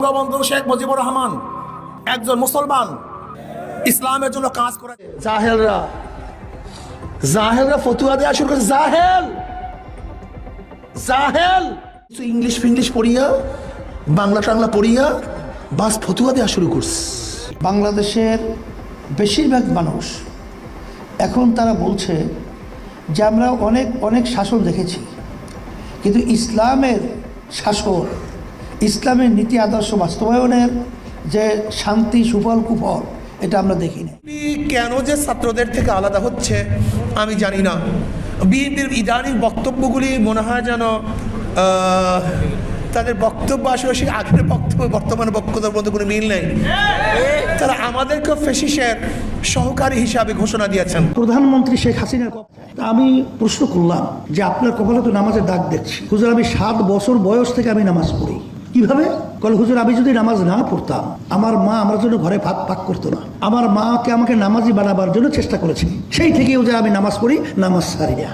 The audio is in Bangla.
বঙ্গবন্ধু শেখ মুজিবুর রহমান একজন মুসলমান, ইসলামের জন্য কাজ করে। জাহেলরা ফতুয়া দেওয়া শুরু করেছে। জাহেল ইংলিশ ফিংলিশ পড়িয়া, বাংলা টাংলা পড়িয়া বাস ফতুয়া দেওয়া শুরু করছে। বাংলাদেশের বেশিরভাগ মানুষ এখন তারা বলছে যে আমরা অনেক অনেক শাসন দেখেছি, কিন্তু ইসলামের শাসন, ইসলামের নীতি আদর্শ বাস্তবায়নের যে শান্তি, সুফল কুফল, এটা আমরা দেখি না। কেন যে ছাত্রদের থেকে আলাদা হচ্ছে আমি জানি না। বিএনপির ইদানিং বক্তব্যগুলি মনে হয় যেন তাদের বক্তব্য আসলে সেই আগের বক্তব্য বর্তমানে বক্তব্যের মধ্যে কোনো মিল নেই। তারা আমাদেরকে ফ্যাসিস্টের সহকারী হিসাবে ঘোষণা দিয়েছেন। প্রধানমন্ত্রী শেখ হাসিনার আমি প্রশ্ন করলাম যে আপনার কপালে তো নামাজের দাগ দেখছি। হুজুর, আমি 7 বছর বয়স থেকে আমি নামাজ পড়ি। কিভাবে? বলে হুজুর, আমি যদি নামাজ না পড়তাম আমার মা আমার জন্য ঘরে ভাত পাক করতো না। আমার মাকে আমাকে নামাজি বানাবার জন্য চেষ্টা করেছি, সেই থেকে হুজুর আমি নামাজ পড়ি, নামাজ ছাড়ি না।